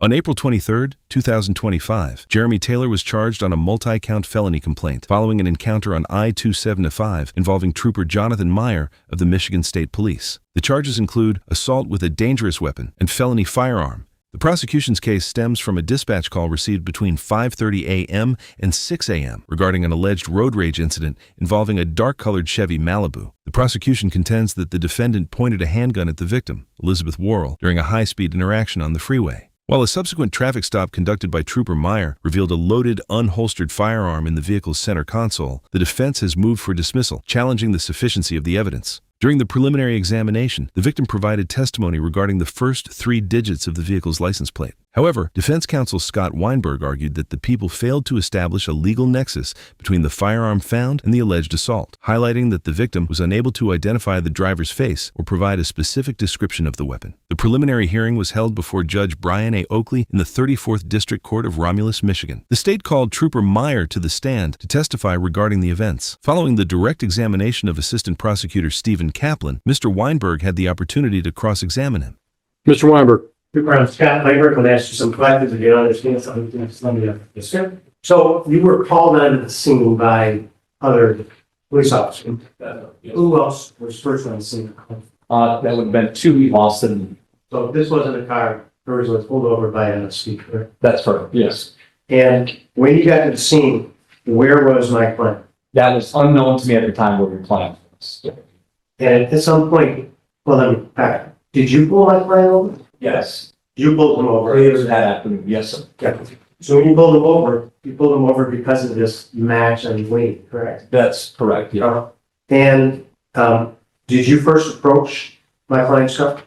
On April 23, 2025, Jeremy Taylor was charged on a multi-count felony complaint following an encounter on I-275 involving Trooper Jonathan Meyer of the Michigan State Police. The charges include assault with a dangerous weapon and felony firearm. The prosecution's case stems from a dispatch call received between 5:30 a.m. and 6 a.m. regarding an alleged road rage incident involving a dark-colored Chevy Malibu. The prosecution contends that the defendant pointed a handgun at the victim, Elizabeth Worrell, during a high-speed interaction on the freeway. While a subsequent traffic stop conducted by Trooper Meyer revealed a loaded, unholstered firearm in the vehicle's center console, the defense has moved for dismissal, challenging the sufficiency of the evidence. During the preliminary examination, the victim provided testimony regarding the first 3 digits of the vehicle's license plate. However, defense counsel Scott Weinberg argued that the people failed to establish a legal nexus between the firearm found and the alleged assault, highlighting that the victim was unable to identify the driver's face or provide a specific description of the weapon. The preliminary hearing was held before Judge Brian A. Oakley in the 34th District Court of Romulus, Michigan. The state called Trooper Meyer to the stand to testify regarding the events. Following the direct examination of Assistant Prosecutor Stephen Kaplan, Mr. Weinberg had the opportunity to cross-examine him. Mr. Weinberg. Scott Weinberg, I'm going to ask you some questions if you don't understand something. Yes, sir. So you were called onto the scene by other police officers. Who else was first on the scene? That would have been 2 Austin. So this wasn't a car, yours was pulled over by a speaker. That's correct. Yes. And when you got to the scene, where was my client? That was unknown to me at the time we were playing. And at some point, well, let me back. Did you pull my client over? Yes. You pulled him over. Later that afternoon. Yes, sir. Okay. So when you pulled him over because of this match and weight, correct? That's correct. Yeah. And did you first approach my client's car?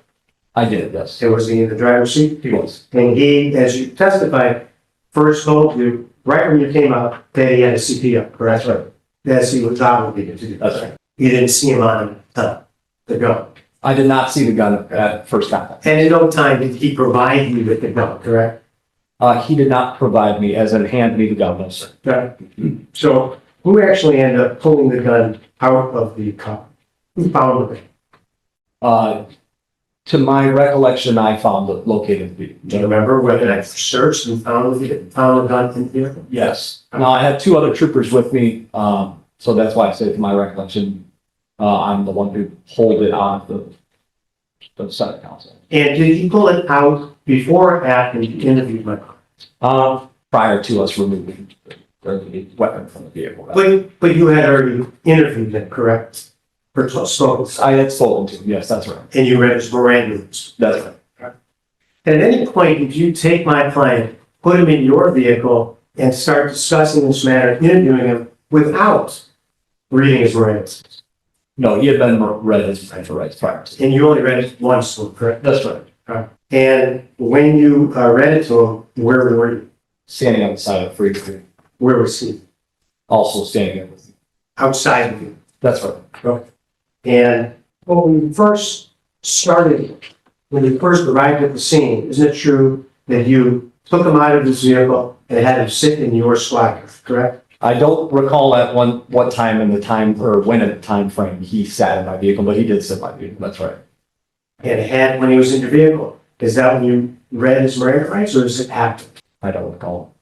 I did. Yes. And was he in the driver's seat? He was. And he, as you testified, first told you right when you came out that he had a CPO, correct? That's right. As he was obligated to do. That's right. You didn't see him on the gun. I did not see the gun at first contact. And at no time did he provide you with the gun, correct? He did not provide me, as in hand me the gun, no, sir. Right. So who actually ended up pulling the gun out of the car? Who found the gun? To my recollection, I found it located. Do you remember whether I searched and found the gun in the vehicle? Yes. Now, I had 2 other troopers with me, so that's why I say to my recollection, I'm the one who pulled it out of the Senate Council. And did you pull it out before or after you interviewed my client? Prior to us removing the weapon from the vehicle. But you had already interviewed him, correct? For so I had spoken to him, yes, that's right. and you read his Miranda. That's right. At any point, did you take my client, put him in your vehicle, and start discussing this matter, interviewing him without reading his Miranda? No, he had been read his parental rights prior to. And you only read it once, correct? That's right. And when you read it to him, where were you? Standing on the side of the freeway. Where was he? Also standing there with me. Outside of you. That's right. Okay. And when you first arrived at the scene, isn't it true that you took him out of his vehicle and had him sit in your squad car, correct? I don't recall at what time in the time or when in the time frame he sat in my vehicle, but he did sit in my vehicle. That's right. And when he was in your vehicle, is that when you read his Miranda rights, or is it after? I don't recall.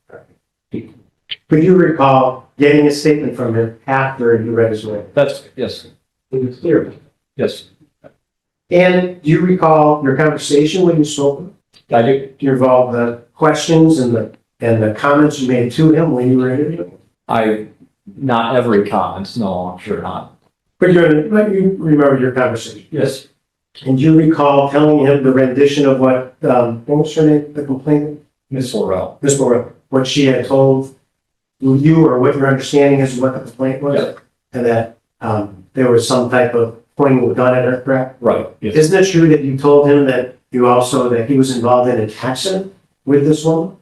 Could you recall getting a statement from him after you read his Miranda? That's yes. It was clear. Yes. And do you recall your conversation when you spoke with him? I do. Do you recall the questions and the comments you made to him when you were interviewing? Not every comment. No, I'm sure not. But you remember your conversation. Yes. And do you recall telling him the rendition of what was her name, the complainant? Miss Laurel. Miss Laurel, what she had told you, or what your understanding is of what the complaint was? Yeah. And that there was some type of pointing the gun at her, correct? Right. Yes. Isn't it true that you told him that he was involved in an accident with this woman?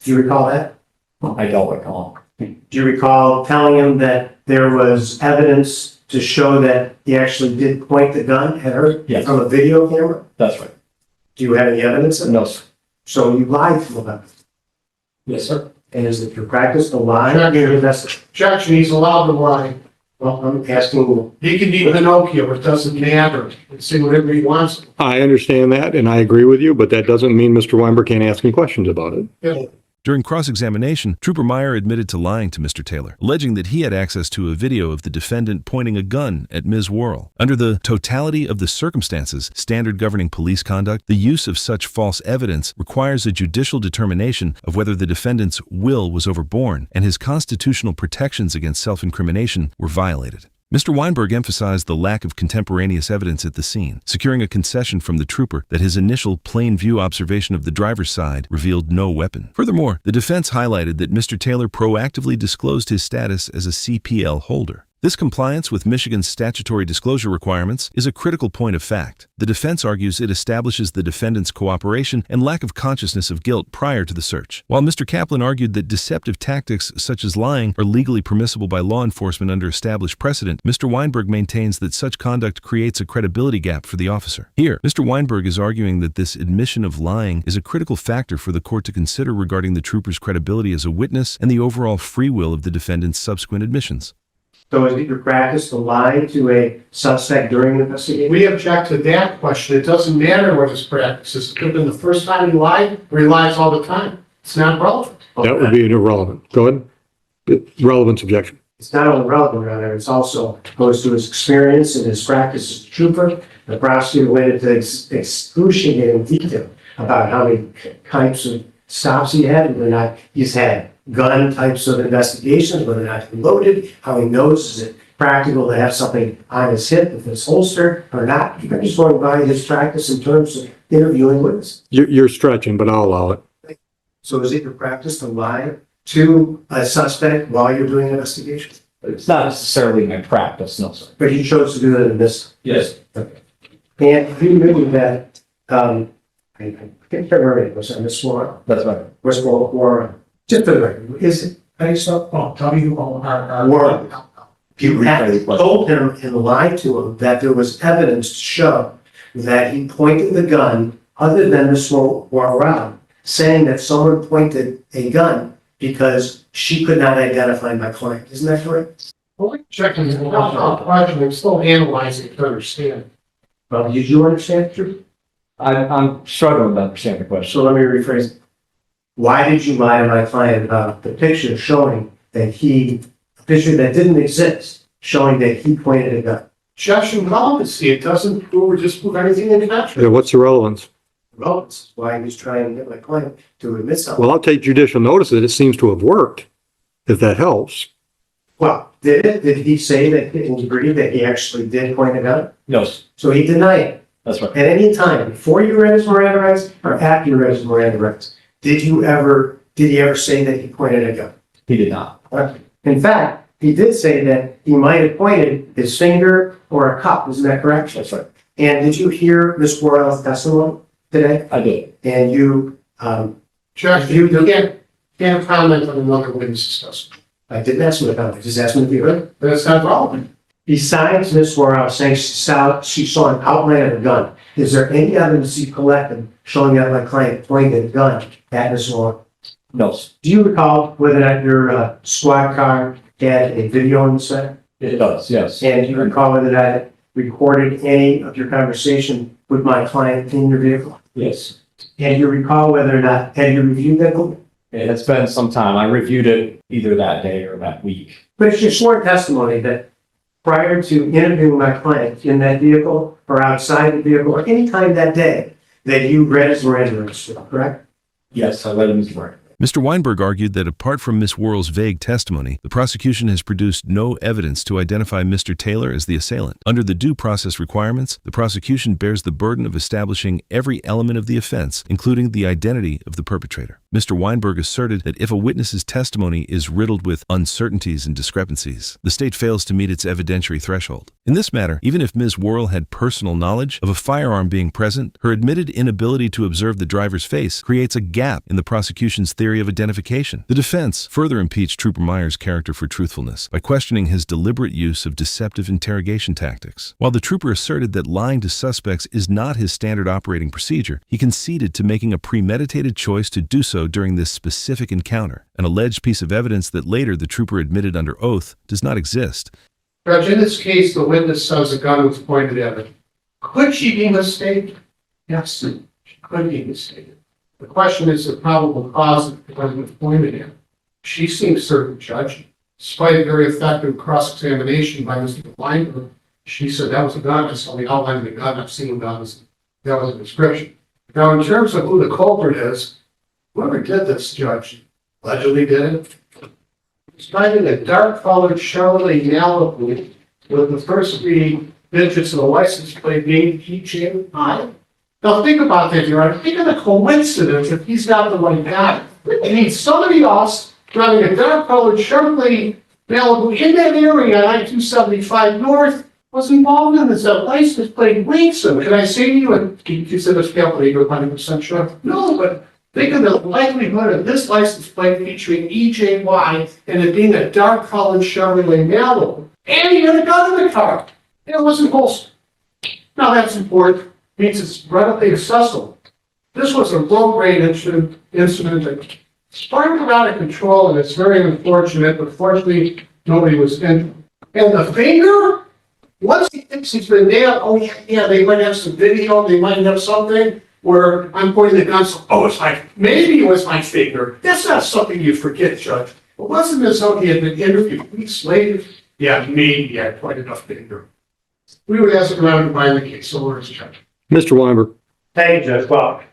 Do you recall that? I don't recall. Do you recall telling him that there was evidence to show that he actually did point the gun at her? Yes. From a video camera? That's right. Do you have any evidence of it? No, sir. So you lied to him about it? Yes, sir. And is it your practice to lie? Objection, he's allowed to lie. Well, I'm asking, He can be Pinocchio, it doesn't matter, he can say whatever he wants. I understand that, and I agree with you, but that doesn't mean Mr. Weinberg can't ask any questions about it. Yeah. During cross-examination, Trooper Meyer admitted to lying to Mr. Taylor, alleging that he had access to a video of the defendant pointing a gun at Ms. Worrell. Under the totality of the circumstances standard governing police conduct, the use of such false evidence requires a judicial determination of whether the defendant's will was overborne and his constitutional protections against self-incrimination were violated. Mr. Weinberg emphasized the lack of contemporaneous evidence at the scene, securing a concession from the trooper that his initial plain view observation of the driver's side revealed no weapon. Furthermore, the defense highlighted that Mr. Taylor proactively disclosed his status as a CPL holder. This compliance with Michigan's statutory disclosure requirements is a critical point of fact. The defense argues it establishes the defendant's cooperation and lack of consciousness of guilt prior to the search. While Mr. Kaplan argued that deceptive tactics such as lying are legally permissible by law enforcement under established precedent, Mr. Weinberg maintains that such conduct creates a credibility gap for the officer. Here, Mr. Weinberg is arguing that this admission of lying is a critical factor for the court to consider regarding the trooper's credibility as a witness and the overall free will of the defendant's subsequent admissions. so is it your practice to lie to a suspect during an investigation? We object to that question, it doesn't matter what his practice is, it could have been the first time he lied, or he lies all the time, it's not relevant. That would be an irrelevant. Go ahead. Relevance objection. It's not only relevant, rather, it's also goes to his experience and his practice as a trooper. The prosecutor went into excruciating detail about how many types of stops he had, whether or not he's had gun types of investigations, whether or not he loaded, how he knows is it practical to have something on his hip with his holster or not. I'm just going by his practice in terms of interviewing witnesses. You're stretching, but I'll allow it. So is it your practice to lie to a suspect while you're doing an investigation? It's not necessarily my practice, no, sir. But you chose to do that in this. Yes. And you knew that, I can't remember it, was Miss Warren, That's right. Miss Warren, just for the record, is it, how do you spell? Oh, W-O-R-R. Warren. You Rephrase had the question. told him and lied to him that there was evidence to show that he pointed the gun other than Miss Warren, saying that someone pointed a gun because she could not identify my client. Isn't that correct? Well, checking the question, I'm still analyzing to understand. Well, did you understand, Drew? I'm struggling to understand the question. So let me rephrase. Why did you lie to my client about the picture showing that a picture that didn't exist, showing that he pointed a gun? Just relevancy, it doesn't prove or disprove anything in the contrary. Yeah, what's the relevance? Relevance is why he was trying to get my client to admit something. Well, I'll take judicial notice that it seems to have worked, if that helps. Well, did it? Did he say that he agreed that he actually did point a gun? No, So he denied it. that's right. At any time, before you read his Miranda rights or after you read his Miranda rights, did he ever say that he pointed a gun? He did not. In fact, he did say that he might have pointed his finger or a cup. Isn't that correct? That's right. And did you hear Ms. Worrell's testimony today? I did. And you, Josh, you can't comment on another witness's testimony. I didn't ask him to comment, I just asked him if he heard. That's not relevant. Besides Ms. Worrell saying she saw an outline of a gun, is there any evidence you collected showing that my client pointed a gun at Ms. Worrell? No, sir. Do you recall whether or not your squad car had a video inside? It does, yes. And do you recall whether that recorded any of your conversation with my client in your vehicle? Yes. And you recall whether or not, had you reviewed that book? It's been some time. I reviewed it either that day or that week. But it's your sworn testimony that prior to interviewing my client in that vehicle or outside the vehicle or any time that day, that you read his Miranda rights, correct? Yes, I let him right. Mr. Weinberg argued that apart from Ms. Worrell's vague testimony, the prosecution has produced no evidence to identify Mr. Taylor as the assailant. Under the due process requirements, the prosecution bears the burden of establishing every element of the offense, including the identity of the perpetrator. Mr. Weinberg asserted that if a witness's testimony is riddled with uncertainties and discrepancies, the state fails to meet its evidentiary threshold. In this matter, even if Ms. Worrell had personal knowledge of a firearm being present, her admitted inability to observe the driver's face creates a gap in the prosecution's theory of identification. The defense further impeached Trooper Meyer's character for truthfulness by questioning his deliberate use of deceptive interrogation tactics. While the trooper asserted that lying to suspects is not his standard operating procedure, he conceded to making a premeditated choice to do so during this specific encounter, an alleged piece of evidence that later the trooper admitted under oath does not exist. Judge, in this case, the witness says a gun was pointed at her. Could she be mistaken? Yes, she could be mistaken. The question is the probable cause that the gun was pointed at. She seems certain, Judge. Despite a very effective cross-examination by Mr. Weinberg, she said that was a gun. I saw the outline of the gun. I've seen guns. That was a description. Now, in terms of who the culprit is, whoever did this, Judge, allegedly did it. It's driving a dark-colored Chevrolet Malibu with the first three digits of the license plate being PJ5. Now, think about that, Your Honor. Think of the coincidence if he's got the right guy. It means somebody else driving a dark-colored Chevrolet Malibu in that area on I-275 North was involved in this. That license plate links him. Can I say to you, and you said this calculator, you're 100% sure? No, but think of the likelihood of this license plate featuring EJY and it being a dark-colored Chevrolet Malibu. And he had a gun in the car. And it wasn't holstered. Now, that's important. It means it's readily accessible. This was a low-grade incident that sparked out of control, and it's very unfortunate, but fortunately, nobody was injured. And the finger? Once he thinks he's been nailed, oh yeah, they might have some video, they might have something where I'm pointing the gun, so, oh, maybe it was my finger. That's not something you forget, Judge. It wasn't as though he had been interviewed weeks later. Yeah, maybe I pointed a finger. We would ask around to find the case, so where's Judge? Mr. Weinberg. Thank you, Judge. Well,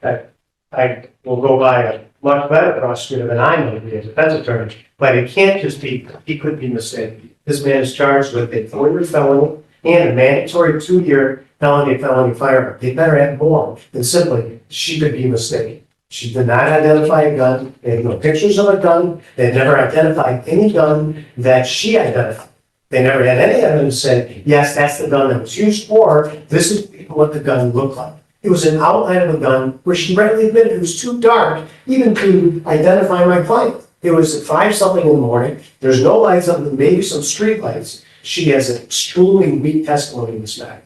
I will go by a much better prosecutor than I may be as a defense attorney, but it can't just be, he could be mistaken. This man is charged with a 4-year felony and a mandatory 2-year felony firearm. They better have more than simply, she could be mistaken. She did not identify a gun. They had no pictures of a gun. They never identified any gun that she identified. They never had any evidence said, yes, that's the gun that was used, or this is what the gun looked like. It was an outline of a gun where she readily admitted it was too dark even to identify my client. It was at 5-something in the morning. There's no lights other than maybe some street lights. She has an extremely weak testimony in this matter.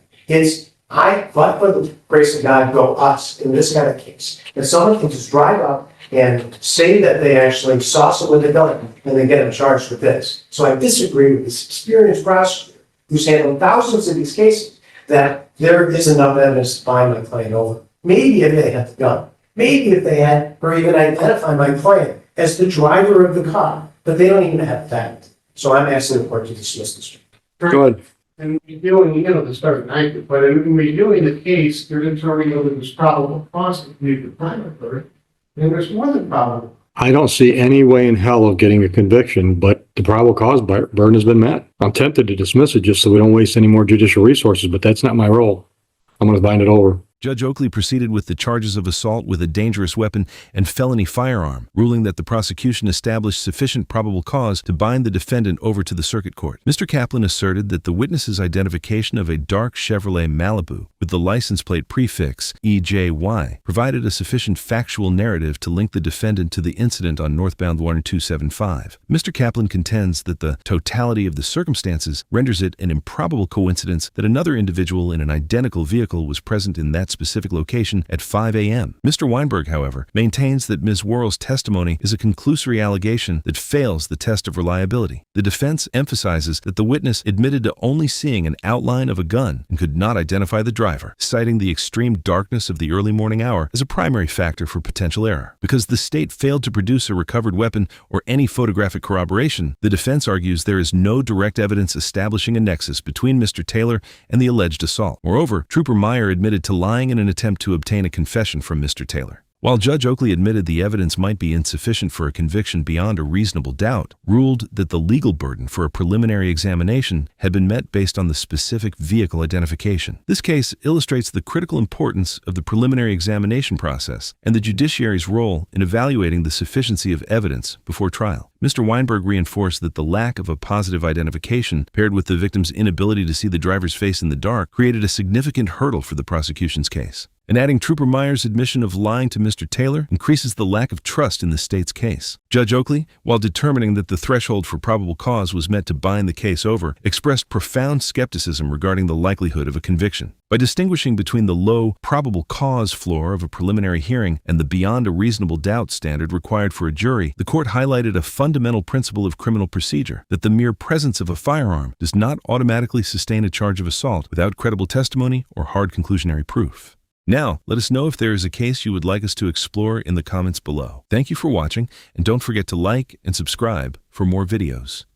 But for the grace of God, go us in this kind of case. If someone can just drive up and say that they actually saw someone with a gun and they get them charged with this. So I disagree with this experienced prosecutor who's handled thousands of these cases that there is enough evidence to bind my client over. Maybe if they had the gun, maybe if they had or even identify my client as the driver of the car, but they don't even have that. So I'm asking the court to dismiss this. Go ahead. And reviewing, this started tonight, but in reviewing the case, they're determining whether there's probable cause to leave the crime occurred, and there's more than probable. I don't see any way in hell of getting a conviction, but the probable cause burden has been met. I'm tempted to dismiss it just so we don't waste any more judicial resources, but that's not my role. I'm going to bind it over. Judge Oakley proceeded with the charges of assault with a dangerous weapon and felony firearm, ruling that the prosecution established sufficient probable cause to bind the defendant over to the circuit court. Mr. Kaplan asserted that the witness's identification of a dark Chevrolet Malibu with the license plate prefix EJY provided a sufficient factual narrative to link the defendant to the incident on northbound 1275. Mr. Kaplan contends that the totality of the circumstances renders it an improbable coincidence that another individual in an identical vehicle was present in that specific location at 5 a.m. Mr. Weinberg, however, maintains that Ms. Worrell's testimony is a conclusory allegation that fails the test of reliability. The defense emphasizes that the witness admitted to only seeing an outline of a gun and could not identify the driver, citing the extreme darkness of the early morning hour as a primary factor for potential error. Because the state failed to produce a recovered weapon or any photographic corroboration, the defense argues there is no direct evidence establishing a nexus between Mr. Taylor and the alleged assault. Moreover, Trooper Meyer admitted to lying in an attempt to obtain a confession from Mr. Taylor. While Judge Oakley admitted the evidence might be insufficient for a conviction beyond a reasonable doubt, ruled that the legal burden for a preliminary examination had been met based on the specific vehicle identification. This case illustrates the critical importance of the preliminary examination process and the judiciary's role in evaluating the sufficiency of evidence before trial. Mr. Weinberg reinforced that the lack of a positive identification, paired with the victim's inability to see the driver's face in the dark, created a significant hurdle for the prosecution's case. And adding Trooper Meyer's admission of lying to Mr. Taylor increases the lack of trust in the state's case. Judge Oakley, while determining that the threshold for probable cause was met to bind the case over, expressed profound skepticism regarding the likelihood of a conviction. By distinguishing between the low probable cause floor of a preliminary hearing and the beyond a reasonable doubt standard required for a jury, the court highlighted a fundamental fundamental principle of criminal procedure that the mere presence of a firearm does not automatically sustain a charge of assault without credible testimony or hard conclusionary proof. Now, let us know if there is a case you would like us to explore in the comments below. Thank you for watching, and don't forget to like and subscribe for more videos.